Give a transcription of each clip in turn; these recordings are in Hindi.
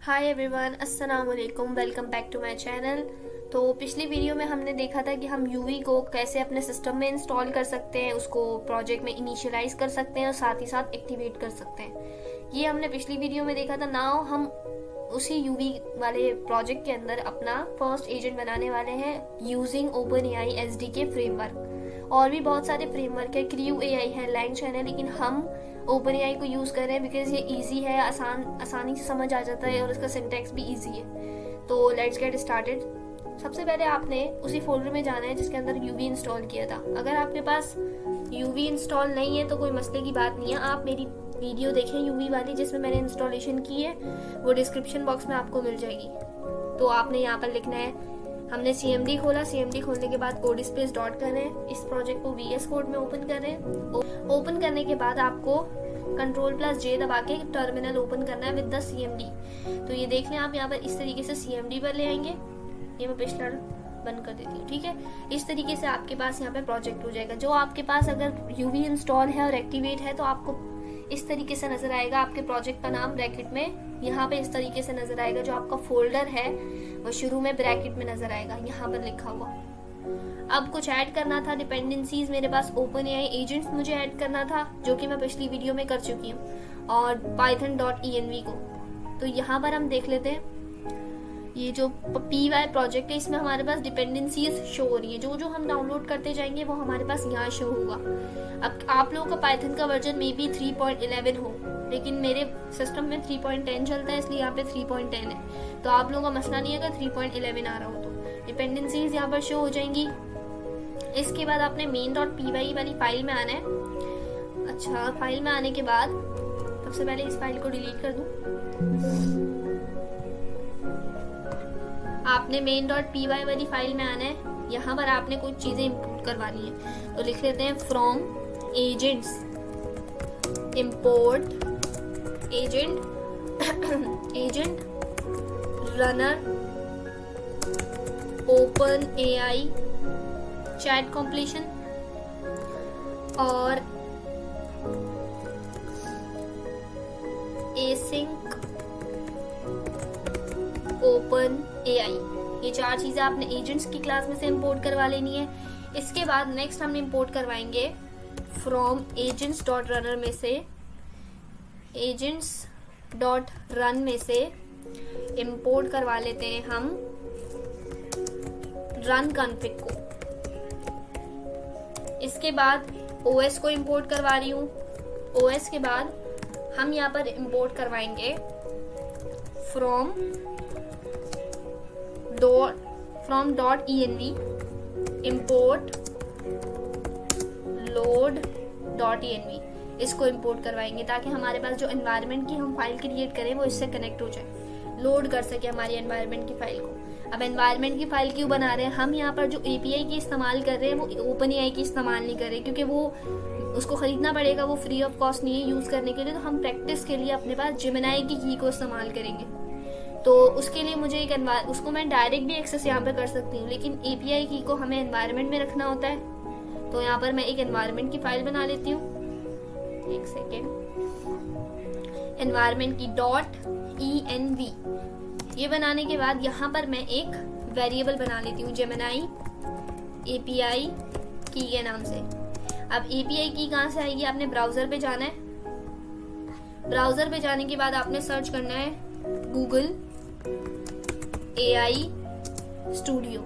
हाय एवरीवन, अस्सलाम वालेकुम, welcome back to my channel. तो पिछली वीडियो में हमने देखा था कि हम यूवी को कैसे अपने सिस्टम में इंस्टॉल कर सकते हैं, उसको प्रोजेक्ट में इनिशियलाइज कर सकते हैं और साथ ही साथ एक्टिवेट कर सकते हैं। ये हमने पिछली वीडियो में देखा था। नाउ हम उसी यूवी वाले प्रोजेक्ट के अंदर अपना फर्स्ट एजेंट बनाने वाले हैं यूजिंग OpenAI SDK फ्रेमवर्क। और भी बहुत सारे फ्रेमवर्क है, क्रू AI है, लैंगचैन है, लेकिन हम OpenAI को यूज कर रहे हैं बिकॉज ये इजी है, आसानी से समझ आ जाता है और इसका सिंटैक्स भी इजी है। तो लेट्स गेट स्टार्टेड। सबसे पहले आपने उसी फोल्डर में जाना है जिसके अंदर यूवी इंस्टॉल किया था। अगर आपके पास यूवी इंस्टॉल नहीं है तो कोई मसले की बात नहीं है, आप मेरी वीडियो देखें यूवी वाली जिसमें मैंने इंस्टॉलेशन की है, वो डिस्क्रिप्शन बॉक्स में आपको मिल जाएगी। तो आपने यहाँ पर लिखना है, हमने CMD खोला, CMD खोलने के बाद कोड स्पेस डॉट करें, इस प्रोजेक्ट को VS कोड में ओपन करें। ओपन करने के बाद आपको Ctrl+J दबा के टर्मिनल ओपन करना है विद द CMD। तो ये देख लें आप, यहाँ पर इस तरीके से CMD पर ले आएंगे। ये मैं पिछला बंद कर देती हूँ, ठीक है। इस तरीके से आपके पास यहाँ पे प्रोजेक्ट हो जाएगा। जो आपके पास अगर यूवी इंस्टॉल है और एक्टिवेट है तो आपको इस तरीके से नजर आएगा। आपके प्रोजेक्ट का नाम ब्रैकेट में यहाँ पे इस तरीके से नजर आएगा। जो आपका फोल्डर है वो शुरू में ब्रैकेट में नजर आएगा, यहाँ पर लिखा हुआ। अब कुछ ऐड करना था, डिपेंडेंसीज मेरे पास OpenAI एजेंट्स मुझे ऐड करना था, जो कि मैं पिछली वीडियो में कर चुकी हूँ, और python.env को। तो यहाँ पर हम देख लेते हैं, ये जो PY प्रोजेक्ट है इसमें हमारे पास डिपेंडेंसीज शो हो रही है। जो जो हम डाउनलोड करते जाएंगे वो हमारे पास यहाँ शो होगा। अब आप लोगों का पाइथन का वर्जन मे बी 3.11 हो, लेकिन मेरे सिस्टम में 3.10 चलता है, इसलिए यहाँ पे 3.10 है। तो आप लोगों का मसला नहीं है अगर 3.11 आ रहा हो तो डिपेंडेंसीज यहाँ पर शो हो जाएंगी। इसके बाद आपने main.py वाली फाइल में आना है। अच्छा, फाइल में आने के बाद सबसे पहले इस फाइल को डिलीट कर दूं। आपने main.py वाली फाइल में आना है। यहाँ पर आपने कुछ चीजें इंपोर्ट करवानी है, तो लिख लेते हैं from agents import agent runner OpenAI chat completion और एसिंक OpenAI। ये चार चीजें आपने एजेंट्स की क्लास में से इंपोर्ट करवा लेनी है। इसके बाद नेक्स्ट हम इंपोर्ट करवाएंगे फ्रॉम agents.runner में से, agents.run में से इंपोर्ट करवा लेते हैं हम रन कॉन्फ़िग को। इसके बाद OS को इंपोर्ट करवा रही हूँ। OS के बाद हम यहाँ पर इंपोर्ट करवाएंगे फ्रॉम .env import load.env, इसको इंपोर्ट करवाएंगे ताकि हमारे पास जो एनवायरनमेंट की हम फाइल क्रिएट करें वो इससे कनेक्ट हो जाए, लोड कर सके हमारी एनवायरनमेंट की फाइल को। अब एनवायरनमेंट की फाइल क्यों बना रहे हैं हम? यहाँ पर जो API की इस्तेमाल कर रहे हैं वो OpenAI की इस्तेमाल नहीं कर रहे, क्योंकि वो उसको खरीदना पड़ेगा, वो फ्री ऑफ कॉस्ट नहीं है यूज करने के लिए। तो हम प्रैक्टिस के लिए अपने पास Gemini की को इस्तेमाल करेंगे। तो उसके लिए मुझे उसको मैं डायरेक्ट भी एक्सेस यहाँ पे कर सकती हूँ, लेकिन API की को हमें एनवायरनमेंट में रखना होता है। तो यहाँ पर मैं एक एनवायरनमेंट की फाइल बना लेती हूँ। एक सेकेंड, एनवायरनमेंट की .env। ये बनाने के बाद यहाँ पर मैं एक वेरिएबल बना लेती हूँ Gemini API की के नाम से। अब API की कहाँ से आएगी? आपने ब्राउजर पे जाना है। ब्राउजर पे जाने के बाद आपने सर्च करना है Google AI स्टूडियो।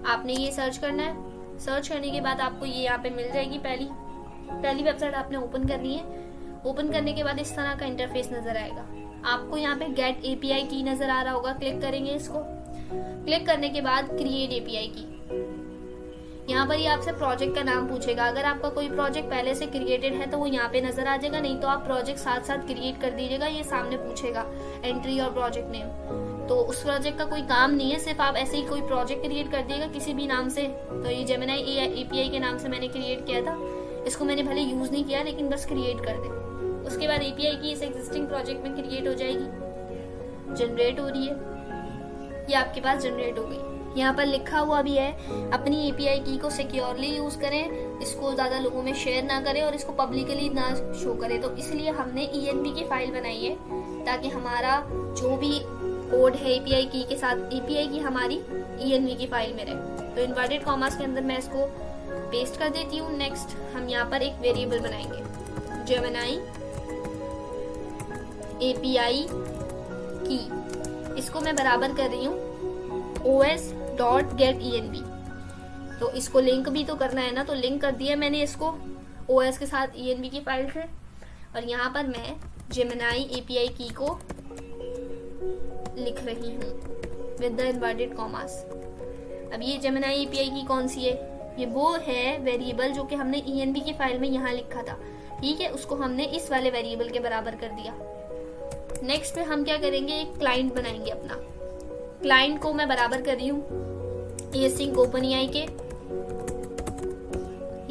आपने ये सर्च करना है। सर्च करने के बाद आपको ये यहाँ पे मिल जाएगी। पहली वेबसाइट आपने ओपन करनी है। ओपन करने के बाद इस तरह का इंटरफेस नजर आएगा। आपको यहाँ पे गेट API की नजर आ रहा होगा, क्लिक करेंगे इसको। क्लिक करने के बाद क्रिएट API की। यहाँ पर ये आपसे प्रोजेक्ट का नाम पूछेगा। अगर आपका कोई प्रोजेक्ट पहले से क्रिएटेड है तो वो यहाँ पे नजर आ जाएगा, नहीं तो आप प्रोजेक्ट साथ साथ क्रिएट कर दीजिएगा। ये सामने पूछेगा एंट्री और प्रोजेक्ट नेम। तो उस प्रोजेक्ट का कोई काम नहीं है, सिर्फ आप ऐसे ही कोई प्रोजेक्ट क्रिएट कर दिएगा किसी भी नाम से। तो ये Gemini API के नाम से मैंने क्रिएट किया था। इसको मैंने भले यूज नहीं किया, लेकिन बस क्रिएट कर दे। उसके बाद API की इस एग्जिस्टिंग प्रोजेक्ट में क्रिएट हो जाएगी। जनरेट हो रही है, ये आपके पास जनरेट हो गई। यहाँ पर लिखा हुआ भी है अपनी API की को सिक्योरली यूज करें, इसको ज्यादा लोगों में शेयर ना करें और इसको पब्लिकली ना शो करें। तो इसलिए हमने env की फाइल बनाई है ताकि हमारा जो भी कोड है एपीआई की के साथ एपीआई की हमारी env की फाइल में रहे। तो इन्वर्टेड कॉमास के अंदर मैं इसको पेस्ट कर देती हूँ। नेक्स्ट हम यहाँ पर एक वेरिएबल बनाएंगे, जेमिनी एपीआई की, इसको मैं बराबर कर रही हूँ os.getEnv। तो इसको लिंक भी तो करना है ना, तो लिंक कर दिया मैंने इसको os के साथ env की फाइल से। और यहाँ पर मैं जेमिनी एपीआई की को लिख रही हूँ विद द इन्वर्टेड कॉमास। अब ये जेमिनी एपीआई की कौन सी है? ये वो है वेरिएबल जो कि हमने env की फाइल में यहाँ लिखा था, ठीक है, उसको हमने इस वाले वेरिएबल के बराबर कर दिया। नेक्स्ट पे हम क्या करेंगे, एक क्लाइंट बनाएंगे अपना। क्लाइंट को मैं बराबर कर रही हूँ async OpenAI के,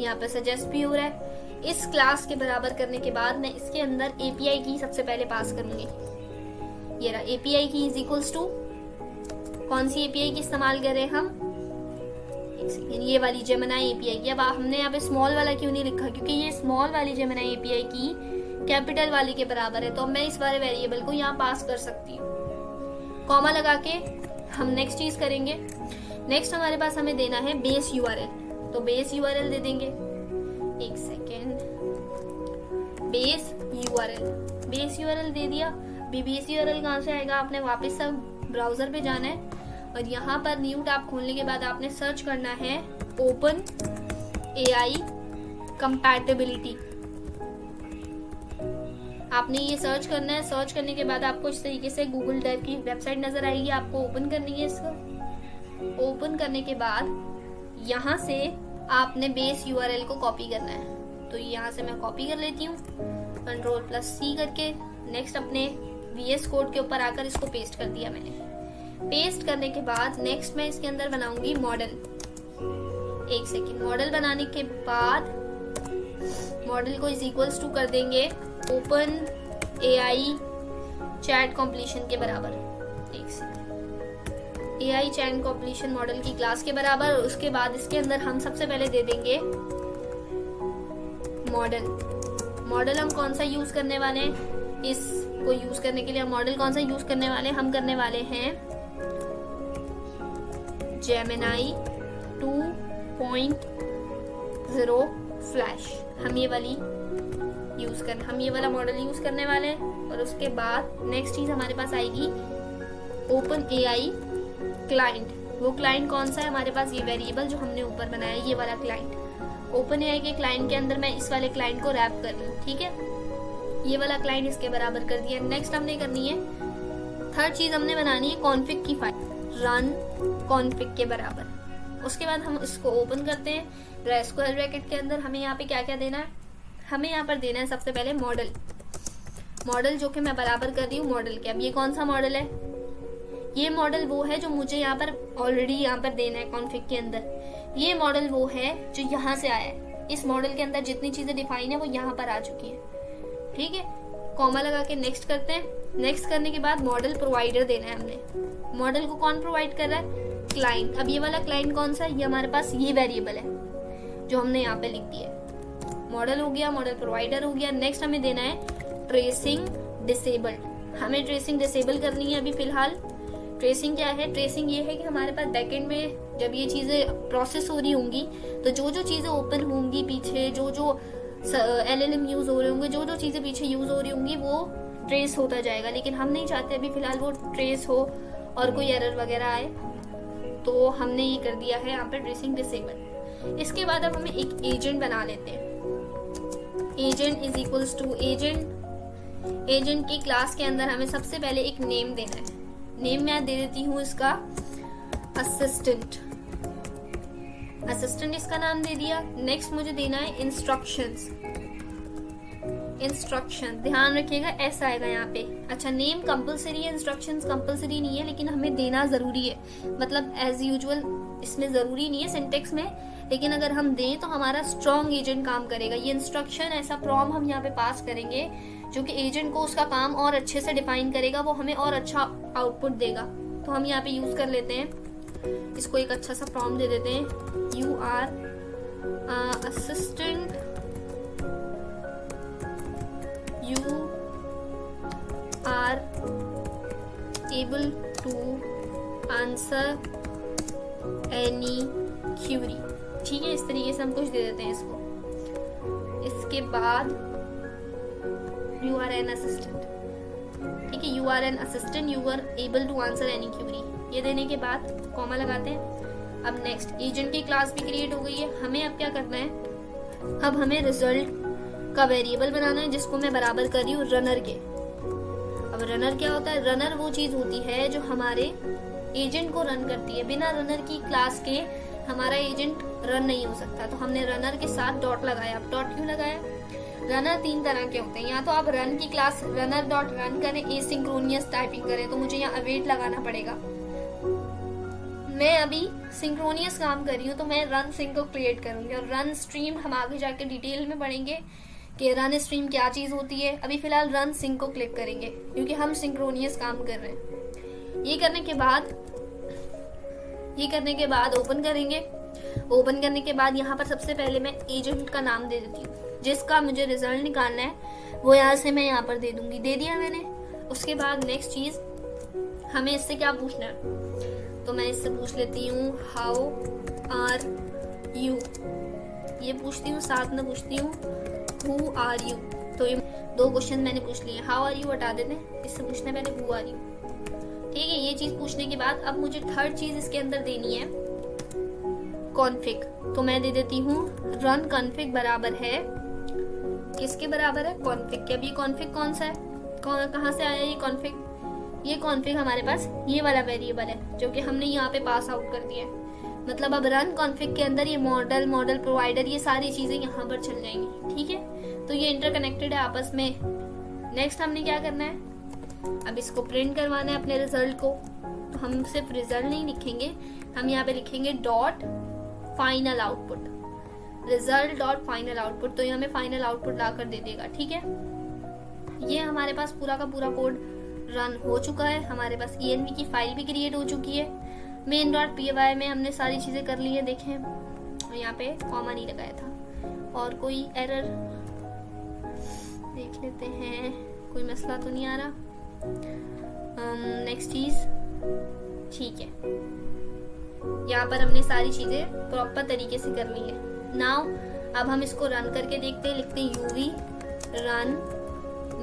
यहाँ पे सजेस्ट भी हो रहा है। इस क्लास के बराबर करने के बाद मैं इसके अंदर एपीआई की सबसे पहले पास करूंगी। ये रहा एपीआई की इज इक्वल्स टू, कौन सी एपीआई की इस्तेमाल कर रहे हैं हम, ये वाली जेमिनी एपीआई की। अब हमने यहाँ पे स्मॉल वाला क्यों नहीं लिखा, क्योंकि ये स्मॉल वाली जेमिनी एपीआई की कैपिटल वाली के बराबर है, तो मैं इस वाले वेरिएबल को यहाँ पास कर सकती हूँ। कॉमा लगा के हम नेक्स्ट चीज करेंगे। नेक्स्ट हमारे पास हमें देना है बेस यूआरएल, तो बेस यूआरएल दे देंगे। एक सेकेंड, बेस यूआरएल दे दिया। बेस यूआरएल कहाँ से आएगा, आपने वापस सब ब्राउजर पे जाना है और यहाँ पर न्यू टैब खोलने के बाद आपने सर्च करना है OpenAI कंपैटिबिलिटी। आपने ये सर्च करना है। सर्च करने के बाद आपको इस तरीके से गूगल ड्राइव की वेबसाइट नजर आएगी, आपको ओपन करनी है। इसको ओपन करने के बाद यहाँ से आपने बेस यूआरएल को कॉपी करना है। तो यहाँ से मैं कॉपी कर लेती हूँ Ctrl+C करके। नेक्स्ट अपने VS कोड के ऊपर आकर इसको पेस्ट कर दिया मैंने। पेस्ट करने के बाद नेक्स्ट मैं इसके अंदर बनाऊंगी मॉडल। एक सेकेंड, मॉडल बनाने के बाद मॉडल को इज इक्वल्स टू कर देंगे OpenAI चैट कॉम्प्लीशन के बराबर। एक second, AI chat completion model की क्लास के बराबर। उसके बाद इसके अंदर हम सबसे पहले दे देंगे मॉडल हम कौन सा यूज करने वाले हैं, इसको यूज करने के लिए हम मॉडल कौन सा यूज करने वाले हैं, हम करने वाले हैं जेमिनी 2.0 फ्लैश। हम ये वाला मॉडल यूज करने वाले हैं। और उसके बाद नेक्स्ट चीज हमारे पास आएगी OpenAI क्लाइंट। वो क्लाइंट कौन सा है हमारे पास, ये वेरिएबल जो हमने ऊपर बनाया है, ये वाला क्लाइंट। OpenAI के क्लाइंट के अंदर मैं इस वाले क्लाइंट को रैप कर रही हूँ, ठीक है। ये वाला क्लाइंट इसके बराबर कर दिया। नेक्स्ट हमने करनी है, थर्ड चीज हमने बनानी है कॉन्फिग की फाइल, रन कॉन्फिग के बराबर। उसके बाद हम इसको ओपन करते हैं। स्क्वायर ब्रैकेट के अंदर हमें यहाँ पे क्या क्या देना है, हमें यहाँ पर देना है सबसे पहले मॉडल जो कि मैं बराबर कर रही हूँ मॉडल के। अब ये कौन सा मॉडल है, ये मॉडल वो है जो मुझे यहाँ पर ऑलरेडी यहाँ पर देना है कॉन्फिग के अंदर। ये मॉडल वो है जो यहाँ से आया है। इस मॉडल के अंदर जितनी चीजें डिफाइन है वो यहाँ पर आ चुकी है, ठीक है। कॉमा लगा के नेक्स्ट करते हैं। नेक्स्ट करने के बाद मॉडल प्रोवाइडर देना है हमने। मॉडल को कौन प्रोवाइड कर रहा है, क्लाइंट। अब ये वाला क्लाइंट कौन सा है, ये हमारे पास ये वेरिएबल है जो हमने यहाँ पे लिख दिया है। मॉडल हो गया, मॉडल प्रोवाइडर हो गया। नेक्स्ट हमें देना है ट्रेसिंग डिसेबल्ड। हमें ट्रेसिंग डिसेबल करनी है अभी फिलहाल। ट्रेसिंग क्या है, ट्रेसिंग ये है कि हमारे पास बैकएंड में जब ये चीजें प्रोसेस हो रही होंगी तो जो जो चीजें ओपन होंगी पीछे, जो जो LLM यूज हो रहे होंगे, जो जो चीजें पीछे यूज हो रही होंगी वो ट्रेस होता जाएगा। लेकिन हम नहीं चाहते अभी फिलहाल वो ट्रेस हो और कोई एरर वगैरह आए, तो हमने ये कर दिया है यहाँ पे ट्रेसिंग डिसेबल। इसके बाद अब हमें एक एजेंट बना लेते हैं। Agent is equals to agent की क्लास के अंदर हमें सबसे पहले एक नेम देना है। नेम मैं दे देती हूँ इसका असिस्टेंट इसका नाम दे दिया। नेक्स्ट मुझे देना है इंस्ट्रक्शन। ध्यान रखिएगा ऐसा आएगा यहाँ पे। अच्छा, नेम कंपलसरी है, इंस्ट्रक्शंस कंपलसरी नहीं है, लेकिन हमें देना जरूरी है। मतलब एज यूजुअल इसमें जरूरी नहीं है सिंटेक्स में, लेकिन अगर हम दें तो हमारा स्ट्रॉन्ग एजेंट काम करेगा। ये इंस्ट्रक्शन ऐसा प्रॉम हम यहाँ पे पास करेंगे जो कि एजेंट को उसका काम और अच्छे से डिफाइन करेगा, वो हमें और अच्छा आउटपुट देगा। तो हम यहाँ पे यूज कर लेते हैं इसको, एक अच्छा सा प्रॉम्प्ट दे देते हैं, you are assistant, you are able to answer any query. ठीक है, इस तरीके से हम कुछ दे देते हैं इसको। इसके बाद यू आर एन असिस्टेंट। ठीक है, you are an assistant, you are able to answer any query. ये देने के बाद कॉमा लगाते हैं। अब नेक्स्ट, एजेंट की क्लास भी क्रिएट हो गई है। हमें अब क्या करना है, अब हमें रिजल्ट का वेरिएबल बनाना है जिसको मैं बराबर कर रही हूँ रनर के। अब रनर क्या होता है, रनर वो चीज होती है जो हमारे एजेंट को रन करती है। बिना रनर की क्लास के हमारा एजेंट रन नहीं हो सकता। तो हमने रनर के साथ डॉट लगाया। अब डॉट क्यों लगाया, रनर 3 तरह के होते हैं। या तो आप रन की क्लास रनर डॉट रन करें, एसिंक्रोनियस टाइपिंग करें, तो मुझे यहाँ अवेट लगाना पड़ेगा। मैं अभी सिंक्रोनियस काम कर रही हूँ तो मैं रन सिंक को क्रिएट करूंगी। और रन स्ट्रीम हम आगे जाके डिटेल में पढ़ेंगे कि रन स्ट्रीम क्या चीज होती है। अभी फिलहाल रन सिंक को क्लिक करेंगे क्योंकि हम सिंक्रोनियस काम कर रहे हैं। ये करने के बाद ओपन करेंगे। ओपन करने के बाद यहाँ पर सबसे पहले मैं एजेंट का नाम दे देती हूँ। जिसका मुझे रिजल्ट निकालना है वो यहाँ से मैं यहाँ पर दे दूंगी। दे दिया मैंने। उसके बाद नेक्स्ट चीज, हमें इससे क्या पूछना है, तो मैं इससे पूछ लेती हूँ हाउ आर यू। ये पूछती हूँ, साथ में पूछती हूँ हु आर यू। तो ये 2 क्वेश्चन मैंने पूछ लिए। हाउ आर यू हटा देते हैं, इससे पूछना है पहले हु आर यू। ठीक है, ये चीज पूछने के बाद अब मुझे थर्ड चीज इसके अंदर देनी है कॉन्फिग। तो मैं दे देती हूँ रन कॉन्फिग बराबर है, किसके बराबर है, कॉन्फिग के। अब ये कॉन्फिग कौन सा है, कहाँ से आया ये कॉन्फिग, ये कॉन्फिग हमारे पास ये वाला वेरिएबल है जो कि हमने यहाँ पे पास आउट कर दिया है। मतलब अब रन कॉन्फिग के अंदर ये मॉडल प्रोवाइडर ये सारी चीजें यहाँ पर चल जाएंगी। ठीक है, तो ये इंटरकनेक्टेड है आपस में। नेक्स्ट हमने क्या करना है, अब इसको प्रिंट करवाना है अपने रिजल्ट को। तो हम सिर्फ रिजल्ट नहीं लिखेंगे, हम यहाँ पे लिखेंगे dot final output, result dot final output. तो ये हमें फाइनल आउटपुट ला कर दे देगा। ठीक है, ये हमारे पास पूरा का पूरा कोड रन हो चुका है। हमारे पास env की फाइल भी क्रिएट हो चुकी है। main.py में हमने सारी चीजें कर ली है। देखें यहाँ पे कॉमा नहीं लगाया था। और कोई एरर देख लेते हैं, कोई मसला तो नहीं आ रहा। नेक्स्ट चीज, ठीक है, यहाँ पर हमने सारी चीजें प्रॉपर तरीके से कर ली है। नाउ अब हम इसको रन करके देखते हैं। लिखते हैं यूवी रन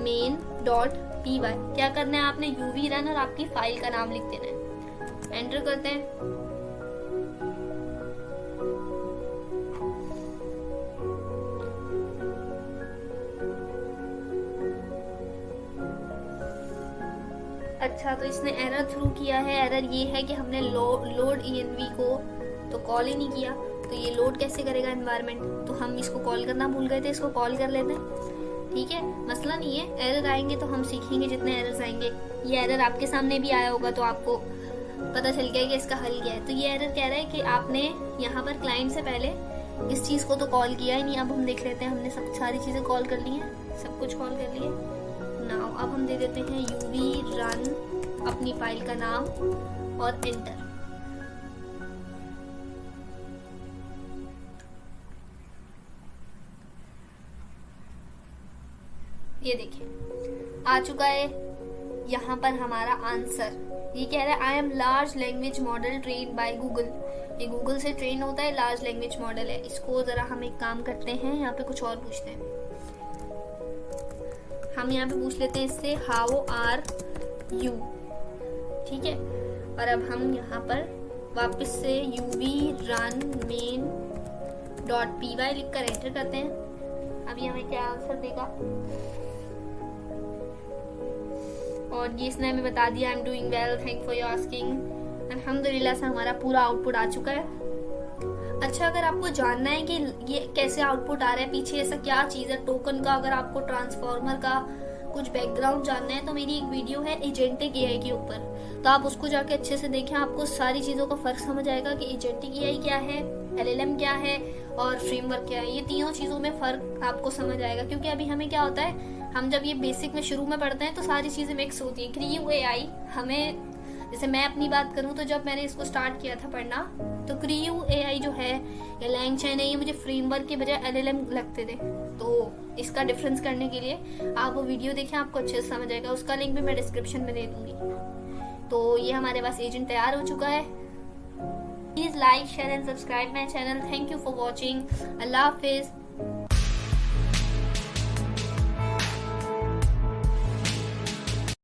main.py। क्या करना है आपने, यूवी रन और आपकी फाइल का नाम लिख देना है। एंटर करते हैं। अच्छा, तो इसने एरर थ्रू किया है। एरर ये है कि हमने लोड env को तो कॉल ही नहीं किया। तो ये लोड कैसे करेगा एनवायरनमेंट, तो हम इसको कॉल करना भूल गए थे, इसको कॉल कर लेते हैं। ठीक है, मसला नहीं है। एरर आएंगे तो हम सीखेंगे जितने एरर्स आएंगे। ये एरर आपके सामने भी आया होगा तो आपको पता चल गया कि इसका हल क्या है। तो ये एरर कह रहा है कि आपने यहाँ पर क्लाइंट से पहले इस चीज को तो कॉल किया ही नहीं। अब हम देख लेते हैं, हमने सब सारी चीजें कॉल कर ली है, सब कुछ कॉल कर लिए। नाउ अब हम दे देते हैं यूवी रन अपनी फाइल का नाम और एंटर। ये देखिए आ चुका है यहाँ पर हमारा आंसर। ये कह रहा है I am large language model train by Google. ये गूगल से ट्रेन होता है, लार्ज लैंग्वेज मॉडल है। इसको जरा हम एक काम करते हैं, यहाँ पे कुछ और पूछते हैं। हम यहाँ पे पूछ लेते हैं इससे हाउ आर यू। ठीक है, और अब हम यहाँ पर वापस से यूवी रन main.py लिखकर एंटर करते हैं। अभी हमें क्या आंसर देगा, और ये इसने हमें बता दिया I am doing well, thank for your asking. अल्हम्दुलिल्लाह से हमारा पूरा आउटपुट आ चुका है। अच्छा, अगर आपको जानना है कि ये कैसे आउटपुट आ रहा है, पीछे ऐसा क्या चीज है टोकन का, अगर आपको ट्रांसफॉर्मर का कुछ बैकग्राउंड जानना है तो मेरी एक वीडियो है एजेंटिक एआई के ऊपर, तो आप उसको जाके अच्छे से देखें। आपको सारी चीजों का फर्क समझ आएगा कि एजेंटिक एआई क्या है, एलएलएम क्या है और फ्रेमवर्क क्या है। ये तीनों चीजों में फर्क आपको समझ आएगा। क्योंकि अभी हमें क्या होता है, हम जब ये बेसिक में शुरू में पढ़ते हैं तो सारी चीजें मिक्स होती है। क्रियू एआई हमें, जैसे मैं अपनी बात करूं तो जब मैंने इसको स्टार्ट किया था पढ़ना तो क्रियू एआई जो है या लैंगचैन है, ये मुझे फ्रेमवर्क के बजाय एलएलएम लगते थे। तो इसका डिफरेंस करने के लिए आप वो वीडियो देखें, आपको अच्छे से समझ आएगा। उसका लिंक भी मैं डिस्क्रिप्शन में दे दूंगी। तो ये हमारे पास एजेंट तैयार हो चुका है। Please like share and subscribe my channel. Thank you for watching. Allah Hafiz.